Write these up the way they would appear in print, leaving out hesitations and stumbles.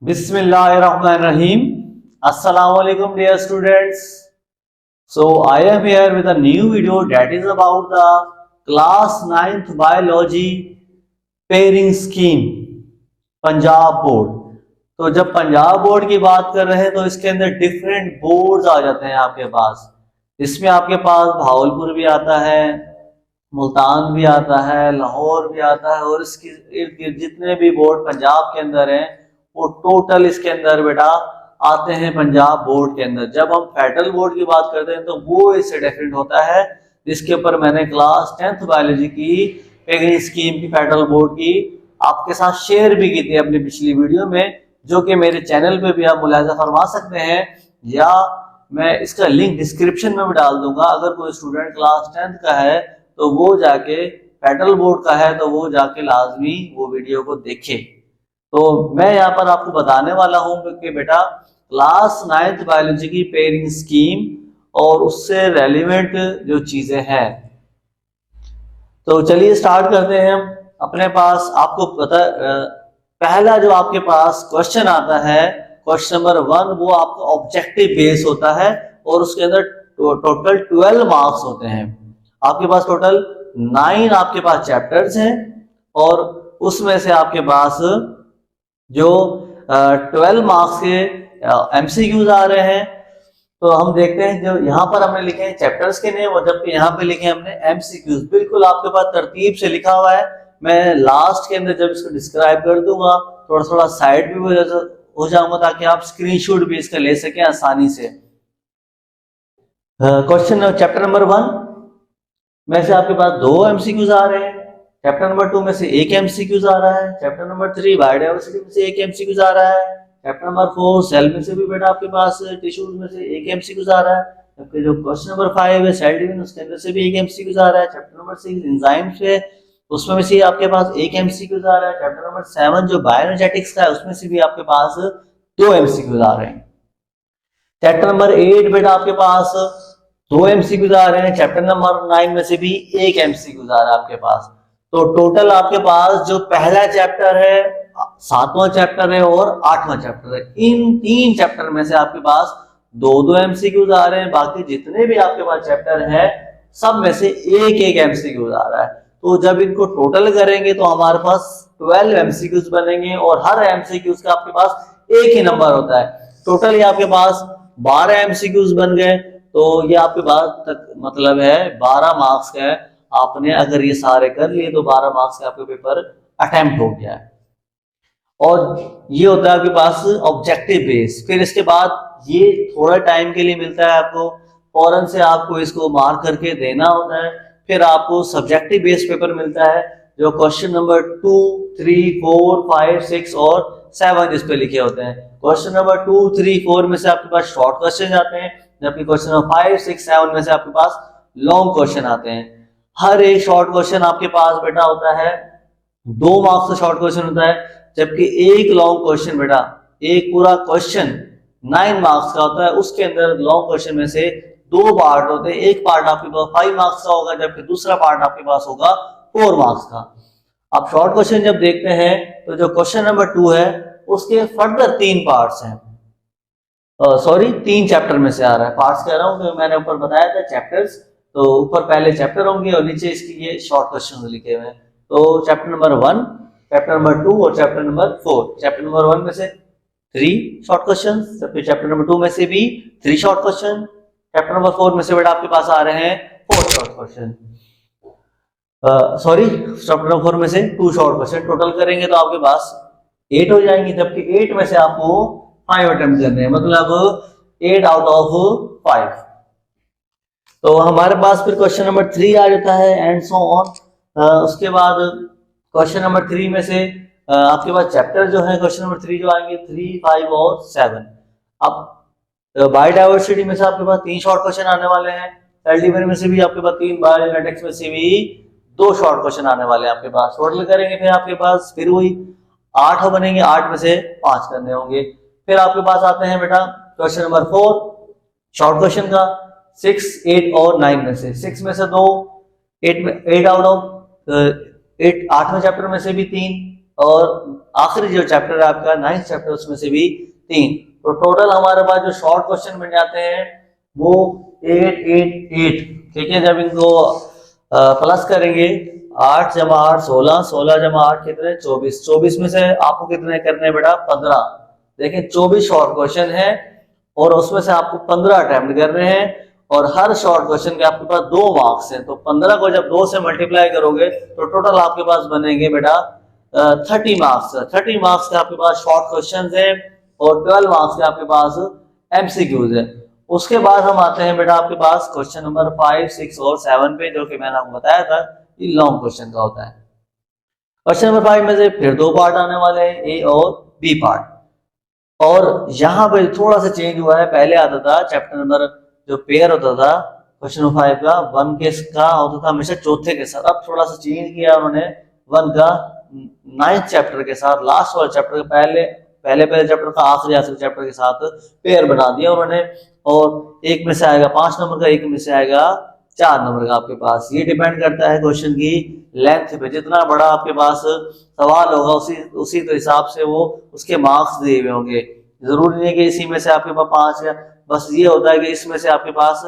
Bismillahirrahmanirrahim. Assalamu alaikum dear students. So I am here with a new video that is about the class 9th biology pairing scheme Punjab board. तो जब Punjab board की बात कर रहे हैं तो इसके अंदर डिफरेंट बोर्ड्स आ जाते हैं आपके पास। इसमें आपके पास भावलपुर भी आता है, मुल्तान भी आता है, लाहौर भी आता है और इसके इर्द गिर्द जितने भी बोर्ड पंजाब के अंदर हैं वो टोटल इसके अंदर बेटा आते हैं पंजाब बोर्ड के अंदर। जब हम फेडरल बोर्ड की बात करते हैं तो वो इससे डिफरेंट होता है, जिसके ऊपर मैंने क्लास 10th बायोलॉजी की पेगनी स्कीम की फेडरल बोर्ड की आपके साथ शेयर भी की थी अपनी पिछली वीडियो में, जो कि मेरे चैनल पे भी आप मुलाहिजा फरमा सकते हैं या मैं इसका लिंक डिस्क्रिप्शन में भी डाल दूंगा। अगर कोई स्टूडेंट क्लास 10th का है तो वो जाके, फेडरल बोर्ड का है तो वो जाके लाजमी वो वीडियो को देखे। तो मैं यहाँ पर आपको बताने वाला हूँ कि बेटा क्लास 9th बायोलॉजी की पेयरिंग स्कीम और उससे रेलिवेंट जो चीजें हैं। तो चलिए स्टार्ट करते हैं। हम अपने पास आपको पता पहला जो आपके पास क्वेश्चन आता है, क्वेश्चन नंबर 1, वो आपका ऑब्जेक्टिव बेस होता है और उसके अंदर टोटल 12 मार्क्स होते हैं। आपके पास टोटल 9 आपके पास चैप्टर्स हैं और उसमें से आपके पास जो 12 मार्क्स के एमसीक्यूज आ रहे हैं। तो हम देखते हैं जो यहाँ पर हमने लिखे हैं चैप्टर्स के नेम और जबकि यहाँ पे लिखे हैं हमने एमसीक्यूज। बिल्कुल आपके पास तरतीब से लिखा हुआ है। मैं लास्ट के अंदर जब इसको डिस्क्राइब कर दूंगा थोड़ा थोड़ा साइड भी हो जाऊंगा ताकि आप स्क्रीनशॉट भी इसका ले सकें आसानी से। क्वेश्चन चैप्टर नंबर 1 में से आपके पास 2 एमसीक्यूज आ रहे हैं। चैप्टर नंबर 2 में से 1 एमसीक्यूज आ रहा है। चैप्टर नंबर 3 बायोडायवर्सिटी में से 1 एमसीक्यूज आ रहा है। चैप्टर नंबर 4 सेल में से भी बेटा आपके पास टिश्यूज में से 1 एमसीक्यूज आ रहा है। जबकि जो क्वेश्चन नंबर 5 है सेल डिवीजन, उसके अंदर से भी 1 एमसीक्यूज आ रहा है। चैप्टर नंबर 6 एंजाइम्स है, उसमें से आपके पास 1 एमसीक्यूज आ रहा है। चैप्टर नंबर 7 जो बायोएनर्जेटिक्स का है उसमें से भी आपके पास 2 एमसीक्यूज आ रहे हैं। चैप्टर नंबर 8 बेटा आपके पास 2 एमसीक्यूज आ रहे हैं। चैप्टर नंबर 9 में से भी 1 एमसीक्यूज आ रहा है आपके पास। तो टोटल आपके पास जो पहला चैप्टर है, 7वां चैप्टर है और 8वां चैप्टर है, इन 3 चैप्टर में से आपके पास 2-2 एमसीक्यूज आ रहे हैं। बाकी जितने भी आपके पास चैप्टर है सब में से 1-1 एमसीक्यूज आ रहा है। तो जब इनको टोटल करेंगे तो हमारे पास 12 एमसीक्यूज बनेंगे और हर एमसीक्यूज का आपके पास एक ही नंबर होता है। टोटल ये आपके पास 12 एमसीक्यूज बन गए। तो ये आपके पास तक मतलब है 12 मार्क्स का है। आपने अगर ये सारे कर लिए तो 12 मार्क्स का आपका पेपर अटेम्प्ट हो गया है। और ये होता है आपके पास ऑब्जेक्टिव बेस। फिर इसके बाद ये थोड़ा टाइम के लिए मिलता है आपको, फौरन से आपको इसको मार्क करके देना होता है। फिर आपको सब्जेक्टिव बेस पेपर मिलता है जो क्वेश्चन नंबर 2, 3, 4, 5, 6 और 7 इस पे लिखे होते हैं। क्वेश्चन नंबर 2, 3, 4 में से आपके पास शॉर्ट क्वेश्चन आते हैं, जबकि क्वेश्चन नंबर 5, 6, 7 में से आपके पास लॉन्ग क्वेश्चन आते हैं। हर एक शॉर्ट क्वेश्चन आपके पास बेटा होता है 2 मार्क्स का शॉर्ट क्वेश्चन होता है, जबकि एक लॉन्ग क्वेश्चन बेटा, एक पूरा क्वेश्चन 9 मार्क्स का होता है। उसके अंदर लॉन्ग क्वेश्चन में से 2 पार्ट होते हैं। एक पार्ट आपके पास 5 मार्क्स का होगा जबकि दूसरा पार्ट आपके पास होगा 4 मार्क्स का। आप शॉर्ट क्वेश्चन जब देखते हैं तो जो क्वेश्चन नंबर 2 है उसके फर्दर 3 पार्ट्स हैं, 3 चैप्टर में से आ रहा है। पार्ट्स कह रहा हूं तो मैंने ऊपर बताया था चैप्टर्स, तो ऊपर पहले चैप्टर होंगे और नीचे इसकी ये शॉर्ट क्वेश्चन लिखे हुए हैं। तो चैप्टर नंबर 1, चैप्टर नंबर 2 और चैप्टर नंबर 4। चैप्टर नंबर 1 में से 3 शॉर्ट क्वेश्चन, जबकि चैप्टर नंबर 2 में से भी 3 शॉर्ट क्वेश्चन। चैप्टर नंबर 4 में से बेटा आपके पास आ रहे हैं 4 शॉर्ट क्वेश्चन। चैप्टर नंबर 4 में से 2 शॉर्ट क्वेश्चन। टोटल करेंगे तो आपके पास 8 हो जाएंगे, जबकि 8 में से आपको 5 अटेम्प्ट करने हैं, मतलब 8 आउट ऑफ 5। तो हमारे पास फिर क्वेश्चन नंबर 3 आ जाता है एंड सो ऑन। उसके बाद क्वेश्चन नंबर 3 में से आपके पास चैप्टर जो है क्वेश्चन नंबर 3 जो आएंगे 3, 5 और 7। अब बायोडायवर्सिटी में से आपके पास 3 शॉर्ट क्वेश्चन आने वाले हैं। सेल डिवीजन में से भी आपके पास 3, बायोजेनेटिक्स में से भी 2 शॉर्ट क्वेश्चन आने वाले हैं आपके पास। टोटल करेंगे फिर आपके पास फिर वही 8 बनेंगे, 8 में से 5 करने होंगे। फिर आपके पास आते हैं बेटा क्वेश्चन नंबर 4 शॉर्ट क्वेश्चन का 6, 8 और 9 में से 6 में से 2, 8 आउट ऑफ 8, 8वें चैप्टर में से भी 3, और आखिरी जो चैप्टर है आपका 9th चैप्टर उसमें से भी 3। तो टोटल हमारे पास जो शॉर्ट क्वेश्चन बन जाते हैं वो 8 8 8, ठीक है। जब इनको प्लस करेंगे 8 जमा 8 16, 16 जमा 8 कितने 24, 24 में से आपको कितने करने हैं बेटा 15। देखिए 24 शॉर्ट क्वेश्चन है और उसमें से आपको 15 अटेम्प्ट करने हैं और हर शॉर्ट क्वेश्चन के आपके पास 2 मार्क्स हैं। तो 15 को जब 2 से मल्टीप्लाई करोगे तो टोटल आपके पास बनेंगे बेटा 30 मार्क्स। 30 मार्क्स के आपके पास शॉर्ट क्वेश्चन है और 12 मार्क्स के आपके पास एमसीक्यूज है। उसके बाद हम आते हैं बेटा आपके पास क्वेश्चन नंबर 5, 6 और 7 पे, जो कि मैंने आपको बताया था ये लॉन्ग क्वेश्चन का होता है। क्वेश्चन नंबर 5 में से फिर 2 पार्ट आने वाले हैं, ए और बी पार्ट। और यहाँ पे थोड़ा सा चेंज हुआ है, पहले आता था चैप्टर नंबर जो पेयर होता था क्वेश्चन नंबर 5 का 1 के का होता था हमेशा चौथे के साथ, अब थोड़ा सा चेंज किया उन्होंने 1 का 9th चैप्टर के साथ, लास्ट वाले चैप्टर के पहले चैप्टर का आखिरी चैप्टर के साथ पेयर बना दिया उन्होंने। और एक में से आएगा 5 नंबर का, एक में से आएगा 4 नंबर का आपके पास। ये डिपेंड करता है क्वेश्चन की लेंथ पे, जितना बड़ा आपके पास सवाल होगा उसी के हिसाब से वो उसके मार्क्स दिए हुए होंगे। जरूरी नहीं है कि इसी में से आपके पास 5 है, बस ये होता है कि इसमें से आपके पास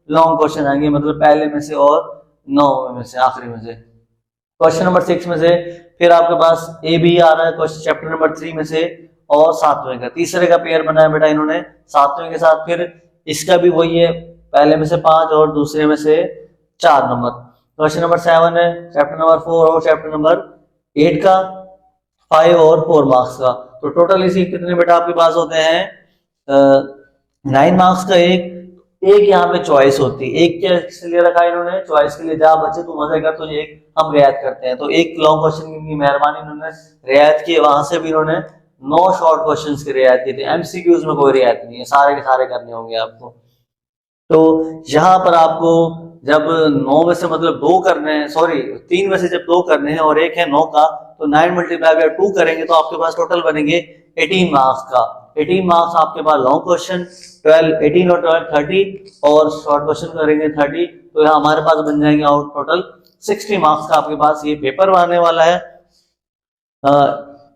लॉन्ग क्वेश्चन आएंगे, मतलब पहले में से और 9 में से आखिरी में से। क्वेश्चन नंबर 6 में से फिर आपके पास ए बी आ रहा है क्वेश्चन चैप्टर नंबर 3 में से और 7वें का, तीसरे का पेयर बनाया बेटा इन्होंने 7वें के साथ। फिर इसका भी वही है, पहले में से 5 और दूसरे में से 4 नंबर। क्वेश्चन नंबर 7 है चैप्टर नंबर 4 और चैप्टर नंबर 8 का 5 और 4 मार्क्स का। तो टोटल इसी कितने बेटा आपके पास होते हैं 9 मार्क्स का। एक यहाँ पे चॉइस होती है, एक के लिए रखा इन्होंने चॉइस के लिए, जा बच्चे तू मजे कर, तो एक हम रियायत करते हैं। तो एक लॉन्ग क्वेश्चन की मेहरबानी इन्होंने रियायत की, वहां से भी इन्होंने 9 शॉर्ट क्वेश्चंस की रियायत की थी। एमसीक्यूज में कोई रियायत नहीं है, सारे के सारे करने होंगे आपको। तो यहाँ पर आपको जब 9 में से मतलब 2 करने हैं, सॉरी 3 में से जब 2 करने हैं और एक है 9 का, तो 9 मल्टीप्लाई बाय 2 करेंगे तो आपके पास टोटल बनेंगे 18 मार्क्स का। 18 मार्क्स आपके पास लॉन्ग क्वेश्चन, 12 18 और 12 30 और शॉर्ट क्वेश्चन करेंगे 30, तो यहाँ हमारे पास बन जाएंगे आउट टोटल 60 मार्क्स का आपके पास ये पेपर आने वाला है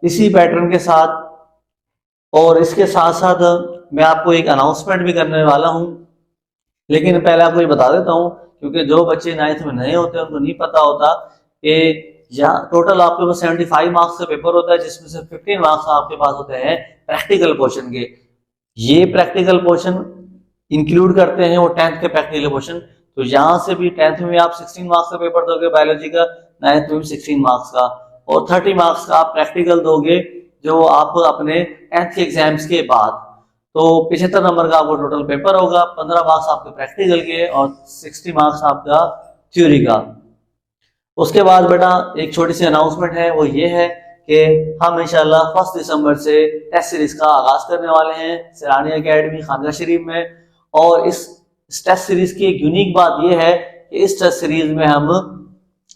इसी पैटर्न के साथ। और इसके साथ साथ मैं आपको एक अनाउंसमेंट भी करने वाला हूँ, लेकिन पहले आपको ये बता देता हूँ क्योंकि जो बच्चे 9th में नए होते हैं उनको नहीं पता होता कि यहाँ टोटल आपके पास 75 मार्क्स का पेपर होता है, जिसमें से 15 मार्क्स आपके पास होते हैं प्रैक्टिकल पोर्शन के। ये प्रैक्टिकल पोर्शन इंक्लूड करते हैं वो 10th के प्रैक्टिकल पोर्शन। तो यहाँ से भी 10th में आप 16 मार्क्स का पेपर दोगे बायोलॉजी का, 9th में भी 16 मार्क्स का, और 30 मार्क्स का आप प्रैक्टिकल दोगे जो आप अपने 10th के एग्जाम्स के बाद। तो 75 नंबर का आपको टोटल पेपर होगा, 15 मार्क्स आपके प्रैक्टिकल के और 60 मार्क्स आपका थ्योरी का। उसके बाद बेटा एक छोटी सी अनाउंसमेंट है, वो ये है कि हम इंशाल्लाह 1 दिसंबर से टेस्ट सीरीज का आगाज करने वाले हैं सिरानी एकेडमी खानका शरीफ में। और इस टेस्ट सीरीज की एक यूनिक बात यह है कि इस टेस्ट सीरीज में हम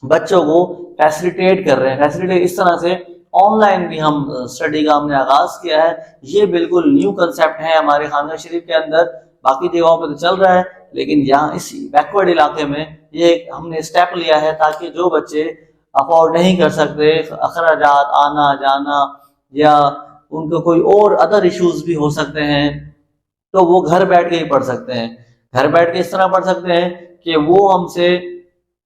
बच्चों को फैसिलिटेट कर रहे हैं। फैसिलिटेट इस तरह से ऑनलाइन भी हम स्टडी का हमने आगाज किया है। ये बिल्कुल न्यू कंसेप्ट है हमारे खानका शरीफ के अंदर, बाकी जगहों पर तो चल रहा है, लेकिन यहाँ इस बैकवर्ड इलाके में ये हमने स्टेप लिया है ताकि जो बच्चे अफोर्ड नहीं कर सकते, अखराजात आना जाना या उनको कोई और अदर इश्यूज भी हो सकते हैं, तो वो घर बैठ के ही पढ़ सकते हैं। घर बैठ के इस तरह पढ़ सकते हैं कि वो हमसे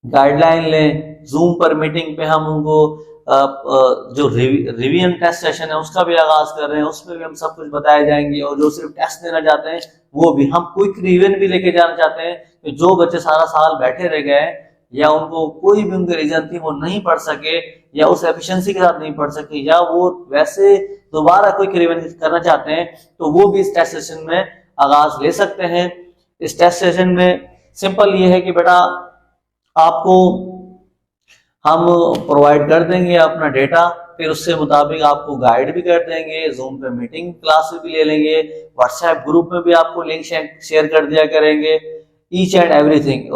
गाइडलाइन लें, जूम पर मीटिंग पे हम उनको जो रिवीजन टेस्ट सेशन है उसका भी आगाज कर रहे हैं, उसमें भी हम सब कुछ बताए जाएंगे। और जो सिर्फ टेस्ट देना चाहते हैं वो भी हम क्विक रिवीजन भी लेके जाना चाहते हैं कि जो बच्चे सारा साल बैठे रह गए या उनको कोई भी उनकी रीजन थी वो नहीं पढ़ सके या उस एफिशिएंसी के साथ नहीं पढ़ सके या वो वैसे दोबारा क्विक रिवीजन करना चाहते हैं, तो वो भी इस टेस्ट सेशन में आगाज ले सकते हैं। इस टेस्ट सेशन में सिंपल ये है कि बेटा आपको हम प्रोवाइड कर देंगे अपना डेटा, फिर उससे मुताबिक आपको गाइड भी कर देंगे, जूम पे मीटिंग क्लास भी ले लेंगे, व्हाट्सएप ग्रुप में भी आपको लिंक शेयर कर दिया करेंगे, ईच एंड एवरीथिंग।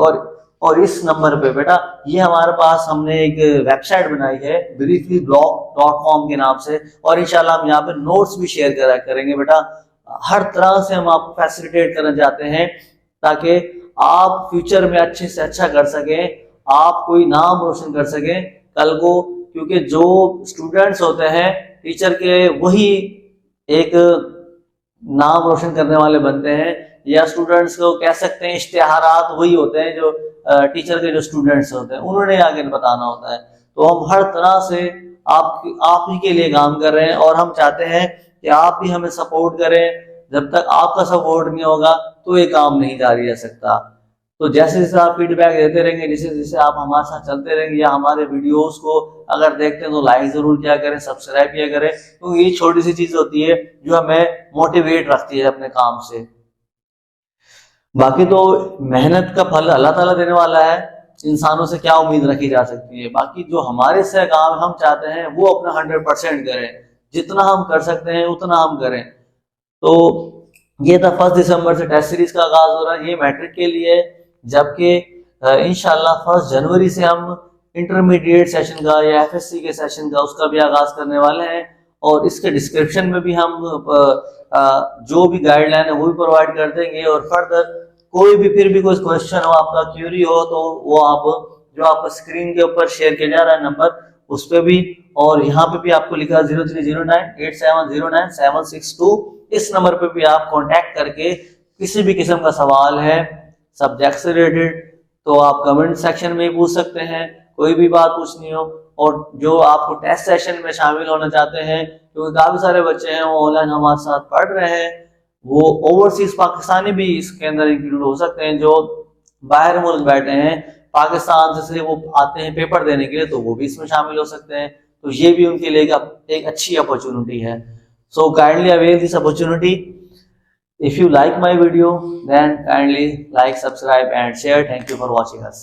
और इस नंबर पे बेटा ये हमारे पास हमने एक वेबसाइट बनाई है brieflyblog.com के नाम से, और इंशाल्लाह हम यहाँ पे नोट्स भी शेयर करेंगे बेटा। हर तरह से हम आपको फैसिलिटेट करना चाहते हैं ताकि आप फ्यूचर में अच्छे से अच्छा कर सकें, आप कोई नाम रोशन कर सकें कल को, क्योंकि जो स्टूडेंट्स होते हैं टीचर के वही एक नाम रोशन करने वाले बनते हैं, या स्टूडेंट्स को कह सकते हैं इश्तिहारात वही होते हैं जो टीचर के जो स्टूडेंट्स होते हैं उन्होंने आगे बताना होता है। तो हम हर तरह से आप ही के लिए काम कर रहे हैं और हम चाहते हैं कि आप भी हमें सपोर्ट करें। जब तक आपका सपोर्ट नहीं होगा तो ये काम नहीं जारी रह सकता। तो जैसे जैसे आप फीडबैक देते रहेंगे, जैसे जैसे आप हमारे साथ चलते रहेंगे या हमारे वीडियोस को अगर देखते हैं तो लाइक जरूर किया करें, सब्सक्राइब किया करें, तो ये छोटी सी चीज होती है जो हमें मोटिवेट रखती है अपने काम से। बाकी तो मेहनत का फल अल्लाह ताला देने वाला है, इंसानों से क्या उम्मीद रखी जा सकती है। बाकी जो हमारे से काम हम चाहते हैं वो अपना 100% करें, जितना हम कर सकते हैं उतना हम करें। तो ये था 1 दिसंबर से टेस्ट सीरीज का आगाज हो रहा है, ये मैट्रिक के लिए, जबकि इंशाल्लाह 1 जनवरी से हम इंटरमीडिएट सेशन का या एफएससी के सेशन का उसका भी आगाज करने वाले हैं। और इसके डिस्क्रिप्शन में भी हम जो भी गाइडलाइन है वो भी प्रोवाइड कर देंगे। और फर्दर कोई भी फिर भी कोई क्वेश्चन हो, आपका क्यूरी हो, तो वो आप जो आपको स्क्रीन के ऊपर शेयर किया जा रहा है नंबर, उस पर भी, और यहाँ पे भी आपको लिखा 03098709 इस नंबर पे भी आप कांटेक्ट करके किसी भी किस्म का सवाल है सब्जेक्ट से रिलेटेड तो आप कमेंट सेक्शन में ही पूछ सकते हैं, कोई भी बात पूछनी हो। और जो आपको टेस्ट सेशन में शामिल होना चाहते हैं, क्योंकि काफी सारे बच्चे हैं वो ऑनलाइन हमारे साथ पढ़ रहे हैं, वो ओवरसीज पाकिस्तानी भी इसके अंदर इंक्लूड हो सकते हैं, जो बाहर मुल्क बैठे हैं पाकिस्तान से वो आते हैं पेपर देने के लिए, तो वो भी इसमें शामिल हो सकते हैं। तो ये भी उनके लिए एक अच्छी अपॉर्चुनिटी है। So kindly avail this opportunity. If you like my video, then kindly like, subscribe and share. Thank you for watching us.